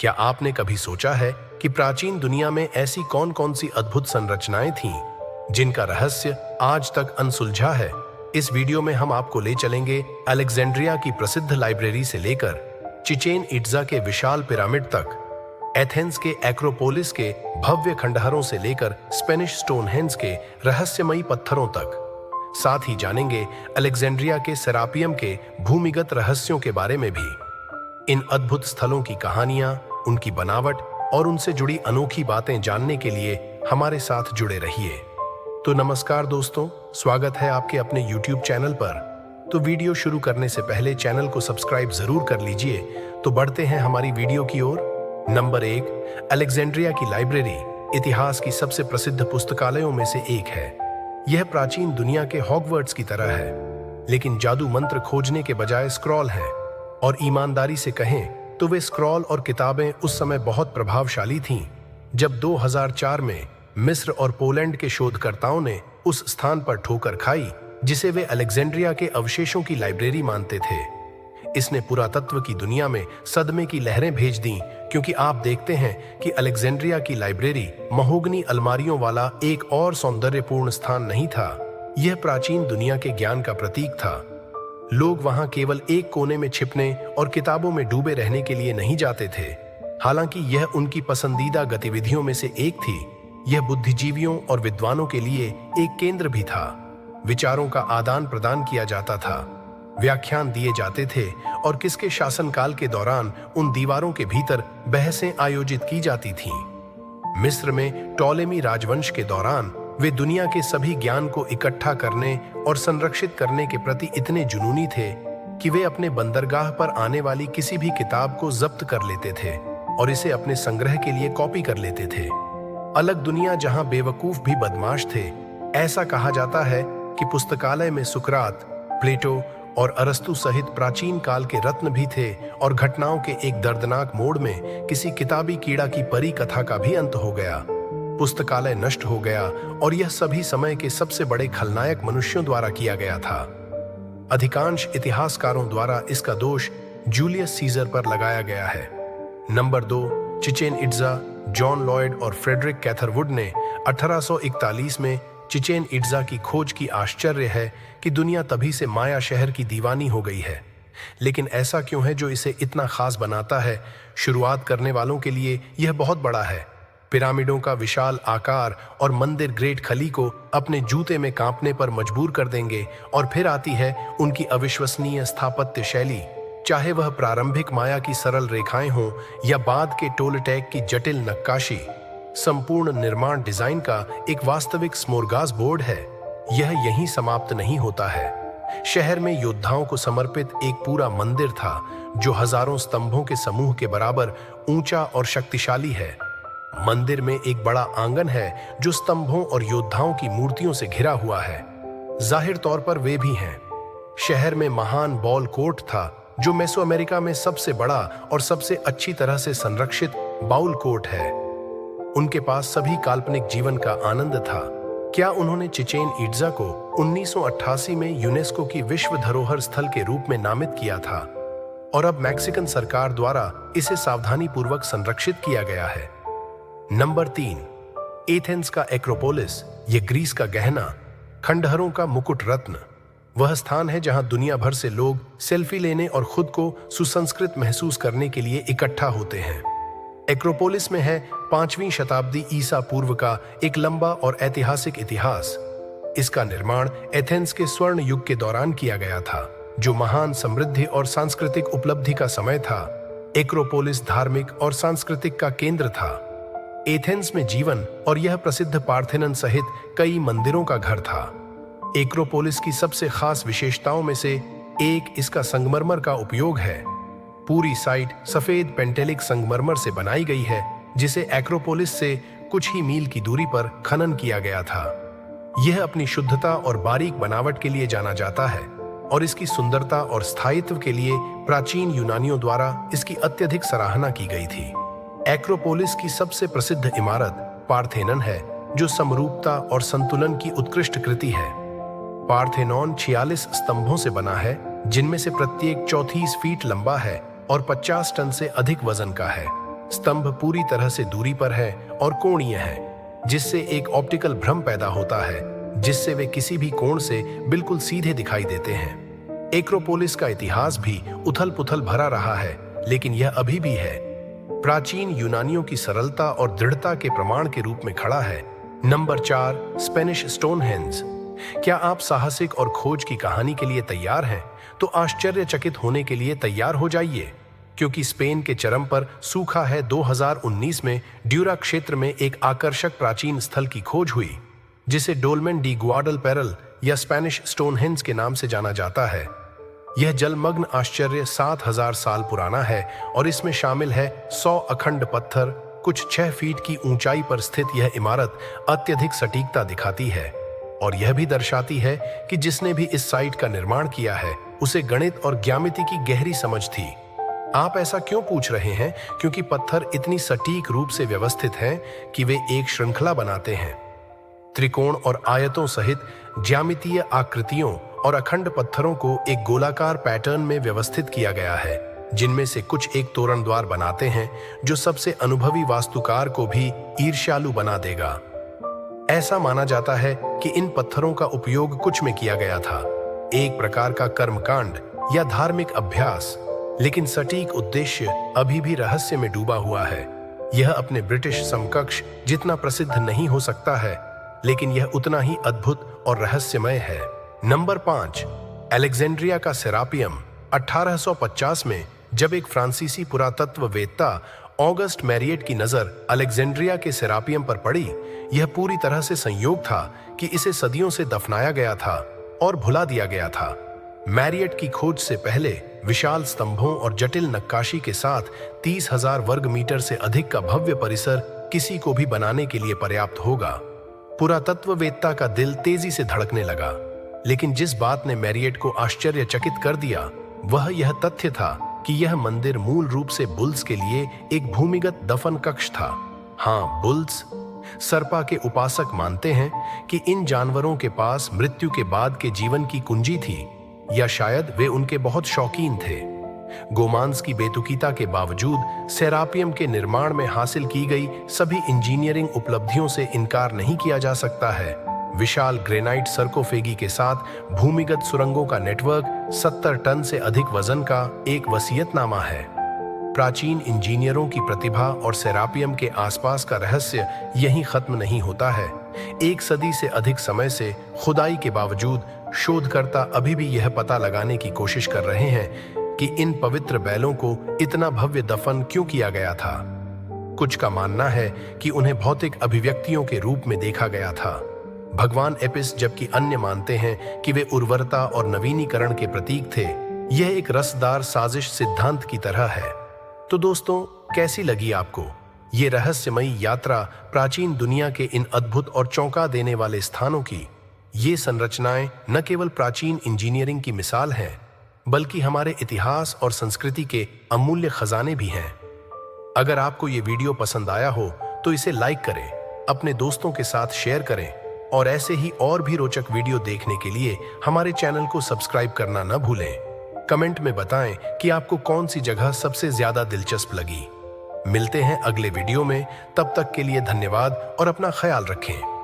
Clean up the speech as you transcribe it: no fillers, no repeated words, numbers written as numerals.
क्या आपने कभी सोचा है कि प्राचीन दुनिया में ऐसी कौन कौन सी अद्भुत संरचनाएं थीं जिनका रहस्य आज तक अनसुलझा है? इस वीडियो में हम आपको ले चलेंगे अलेक्जेंड्रिया की प्रसिद्ध लाइब्रेरी से लेकर चिचेन इट्जा के विशाल पिरामिड तक, एथेंस के एक्रोपोलिस के भव्य खंडहरों से लेकर स्पेनिश स्टोनहेंज के रहस्यमयी पत्थरों तक। साथ ही जानेंगे अलेक्जेंड्रिया के सेरापियम के भूमिगत रहस्यों के बारे में भी। इन अद्भुत स्थलों की कहानियां, उनकी बनावट और उनसे जुड़ी अनोखी बातें जानने के लिए हमारे साथ जुड़े रहिए। तो नमस्कार दोस्तों, स्वागत है आपके अपने YouTube चैनल पर। तो वीडियो शुरू करने से पहले चैनल को सब्सक्राइब जरूर कर लीजिए। तो बढ़ते हैं हमारी वीडियो की ओर। नंबर 1, अलेक्जेंड्रिया की लाइब्रेरी इतिहास की सबसे प्रसिद्ध पुस्तकालयों में से एक है। यह प्राचीन दुनिया के हॉगवर्ट्स की तरह है, लेकिन जादू मंत्र खोजने के बजाय स्क्रॉल है। और ईमानदारी से कहें तो वे स्क्रॉल और किताबें उस समय बहुत प्रभावशाली थीं जब 2004 में मिस्र और पोलैंड के शोधकर्ताओं ने उस स्थान पर ठोकर खाई जिसे वे अलेक्जेंड्रिया के अवशेषों की लाइब्रेरी मानते थे। इसने पुरातत्व की दुनिया में सदमे की लहरें भेज दीं, क्योंकि आप देखते हैं कि अलेक्जेंड्रिया की लाइब्रेरी महोगनी अलमारियों वाला एक और सौंदर्यपूर्ण स्थान नहीं था। यह प्राचीन दुनिया के ज्ञान का प्रतीक था। लोग वहां केवल एक कोने में छिपने और किताबों में डूबे रहने के लिए नहीं जाते थे, हालांकि यह उनकी पसंदीदा गतिविधियों में से एक थी। यह बुद्धिजीवियों और विद्वानों के लिए एक केंद्र भी था। विचारों का आदान प्रदान किया जाता था, व्याख्यान दिए जाते थे और किसके शासनकाल के दौरान उन दीवारों के भीतर बहसें आयोजित की जाती थीं। मिस्र में टॉलेमी राजवंश के दौरान वे दुनिया के सभी ज्ञान को इकट्ठा करने और संरक्षित करने के प्रति इतने जुनूनी थे कि वे अपने बंदरगाह पर आने वाली किसी भी किताब को जब्त कर लेते थे और इसे अपने संग्रह के लिए कॉपी कर लेते थे। अलग दुनिया जहां बेवकूफ भी बदमाश थे। ऐसा कहा जाता है कि पुस्तकालय में सुकरात, प्लेटो और अरस्तु सहित प्राचीन काल के रत्न भी थे और घटनाओं के एक दर्दनाक मोड़ में किसी किताबी कीड़ा की परी कथा का भी अंत हो गया। पुस्तकालय नष्ट हो गया और यह सभी समय के सबसे बड़े खलनायक मनुष्यों द्वारा किया गया था। अधिकांश इतिहासकारों द्वारा इसका दोष जूलियस सीजर पर लगाया गया है। Number 2, Chichen Itza. John Lloyd और फ्रेडरिक कैथरवुड ने 1841 में चिचेन इट्जा की खोज की। आश्चर्य है कि दुनिया तभी से माया शहर की दीवानी हो गई है। लेकिन ऐसा क्यों है जो इसे इतना खास बनाता है? शुरुआत करने वालों के लिए यह बहुत बड़ा है। पिरामिडों का विशाल आकार और मंदिर ग्रेट खली को अपने जूते में कांपने पर मजबूर कर देंगे। और फिर आती है उनकी अविश्वसनीय स्थापत्य शैली, चाहे वह प्रारंभिक माया की सरल रेखाएं हों या बाद के टोलटेक की जटिल नक्काशी। संपूर्ण निर्माण डिजाइन का एक वास्तविक स्मोरगासबोर्ड है। यह यहीं समाप्त नहीं होता है। शहर में योद्धाओं को समर्पित एक पूरा मंदिर था जो हजारों स्तंभों के समूह के बराबर ऊंचा और शक्तिशाली है। मंदिर में एक बड़ा आंगन है जो स्तंभों और योद्धाओं की मूर्तियों से घिरा हुआ है। जाहिर तौर पर वे भी हैं। शहर में महान बॉल कोर्ट था जो मेसोअमेरिका में सबसे बड़ा और सबसे अच्छी तरह से संरक्षित बाउल कोर्ट है। उनके पास सभी काल्पनिक जीवन का आनंद था। क्या उन्होंने चिचेन इट्जा को 1988 में यूनेस्को की विश्व धरोहर स्थल के रूप में नामित किया था और अब मैक्सिकन सरकार द्वारा इसे सावधानीपूर्वक संरक्षित किया गया है। नंबर 3, एथेंस का एक्रोपोलिस। यह ग्रीस का गहना, खंडहरों का मुकुट रत्न। वह स्थान है जहां दुनिया भर से लोग सेल्फी लेने और खुद को सुसंस्कृत महसूस करने के लिए इकट्ठा होते हैं। एक्रोपोलिस में है 5वीं शताब्दी ईसा पूर्व का एक लंबा और ऐतिहासिक इतिहास। इसका निर्माण एथेंस के स्वर्ण युग के दौरान किया गया था, जो महान समृद्धि और सांस्कृतिक उपलब्धि का समय था। एक्रोपोलिस धार्मिक और सांस्कृतिक का केंद्र था। एथेंस में जीवन और यह प्रसिद्ध पार्थेनन सहित कई मंदिरों का घर था। एक्रोपोलिस की सबसे खास विशेषताओं में से एक इसका संगमरमर का उपयोग है। पूरी साइट सफेद पेंटेलिक संगमरमर से बनाई गई है, जिसे एक्रोपोलिस से कुछ ही मील की दूरी पर खनन किया गया था। यह अपनी शुद्धता और बारीक बनावट के लिए जाना जाता है और इसकी सुंदरता और स्थायित्व के लिए प्राचीन यूनानियों द्वारा इसकी अत्यधिक सराहना की गई थी। एक्रोपोलिस की सबसे प्रसिद्ध इमारत पार्थेनन है, जो समरूपता और संतुलन की उत्कृष्ट कृति है। पार्थेनॉन 46 स्तंभों से बना है, जिनमें से प्रत्येक 34 फीट लंबा है और 50 टन से अधिक वजन का है। स्तंभ पूरी तरह से दूरी पर है और कोणीय है, जिससे एक ऑप्टिकल भ्रम पैदा होता है, जिससे वे किसी भी कोण से बिल्कुल सीधे दिखाई देते हैं। एक्रोपोलिस का इतिहास भी उथल पुथल भरा रहा है, लेकिन यह अभी भी है प्राचीन यूनानियों की सरलता और दृढ़ता के प्रमाण के रूप में खड़ा है। Number 4, Spanish Stonehenge. क्या आप साहसिक और खोज की कहानी के लिए तैयार हैं? तो आश्चर्यचकित होने के लिए तैयार हो जाइए, क्योंकि स्पेन के चरम पर सूखा है 2019 में ड्यूरा क्षेत्र में एक आकर्षक प्राचीन स्थल की खोज हुई, जिसे डोल्मेन डी गुआडलपेरल या स्पेनिश स्टोनहेंज के नाम से जाना जाता है। यह जलमग्न आश्चर्य 7000 साल पुराना है और इसमें शामिल है 100 अखंड पत्थर। कुछ 6 फीट की ऊंचाई पर स्थित यह इमारत अत्यधिक सटीकता दिखाती है और यह भी दर्शाती है कि जिसने भी इस साइट का निर्माण किया है उसे गणित और ज्यामिति की गहरी समझ थी। आप ऐसा क्यों पूछ रहे हैं? क्योंकि पत्थर इतनी सटीक रूप से व्यवस्थित हैं कि वे एक श्रृंखला बनाते हैं। त्रिकोण और आयतों सहित ज्यामितीय आकृतियों और अखंड पत्थरों को एक गोलाकार पैटर्न में व्यवस्थित किया गया है, जिनमें से कुछ एक तोरण द्वार बनाते हैं जो सबसे अनुभवी वास्तुकार को भी ईर्ष्यालु बना देगा। ऐसा माना जाता है कि इन पत्थरों का उपयोग कुछ में किया गया था, एक प्रकार का कर्मकांड या धार्मिक अभ्यास, लेकिन सटीक उद्देश्य अभी भी रहस्य में डूबा हुआ है। यह अपने ब्रिटिश समकक्ष जितना प्रसिद्ध नहीं हो सकता है, लेकिन यह उतना ही अद्भुत और रहस्यमय है। नंबर 5, अलेक्जेंड्रिया का सेरापियम। 1850 में जब एक फ्रांसीसी पुरातत्ववेत्ता ऑगस्ट मैरियट की नजर अलेक्जेंड्रिया के सेरापियम पर पड़ी, यह पूरी तरह से संयोग था कि इसे सदियों से दफनाया गया था और भुला दिया गया था। मैरियट की खोज से पहले विशाल स्तंभों और जटिल नक्काशी के साथ 30,000 वर्ग मीटर से अधिक का भव्य परिसर किसी को भी बनाने के लिए पर्याप्त होगा। पुरातत्ववेत्ता का दिल तेजी से धड़कने लगा, लेकिन जिस बात ने मैरियट को आश्चर्यचकित कर दिया वह यह तथ्य था कि यह मंदिर मूल रूप से बुल्स के लिए एक भूमिगत दफन कक्ष था। हाँ, बुल्स सर्पा के उपासक मानते हैं कि इन जानवरों के पास मृत्यु के बाद के जीवन की कुंजी थी, या शायद वे उनके बहुत शौकीन थे। गोमांस की बेतुकीता के बावजूद सेरापियम के निर्माण में हासिल की गई सभी इंजीनियरिंग उपलब्धियों से इनकार नहीं किया जा सकता है। विशाल ग्रेनाइट सरकोफेगी के साथ भूमिगत सुरंगों का नेटवर्क 70 टन से अधिक वजन का एक वसीयतनामा है। प्राचीन इंजीनियरों की प्रतिभा और सेरापियम के आसपास का रहस्य यहीं खत्म नहीं होता है। एक सदी से अधिक समय से खुदाई के बावजूद शोधकर्ता अभी भी यह पता लगाने की कोशिश कर रहे हैं कि इन पवित्र बैलों को इतना भव्य दफन क्यों किया गया था। कुछ का मानना है कि उन्हें भौतिक अभिव्यक्तियों के रूप में देखा गया था, भगवान एपिस, जबकि अन्य मानते हैं कि वे उर्वरता और नवीनीकरण के प्रतीक थे। यह एक रसदार साजिश सिद्धांत की तरह है। तो दोस्तों, कैसी लगी आपको ये रहस्यमयी यात्रा प्राचीन दुनिया के इन अद्भुत और चौंका देने वाले स्थानों की? ये संरचनाएं न केवल प्राचीन इंजीनियरिंग की मिसाल हैं, बल्कि हमारे इतिहास और संस्कृति के अमूल्य खजाने भी हैं। अगर आपको ये वीडियो पसंद आया हो तो इसे लाइक करें, अपने दोस्तों के साथ शेयर करें और ऐसे ही और भी रोचक वीडियो देखने के लिए हमारे चैनल को सब्सक्राइब करना न भूलें। कमेंट में बताएं कि आपको कौन सी जगह सबसे ज्यादा दिलचस्प लगी। मिलते हैं अगले वीडियो में, तब तक के लिए धन्यवाद और अपना ख्याल रखें।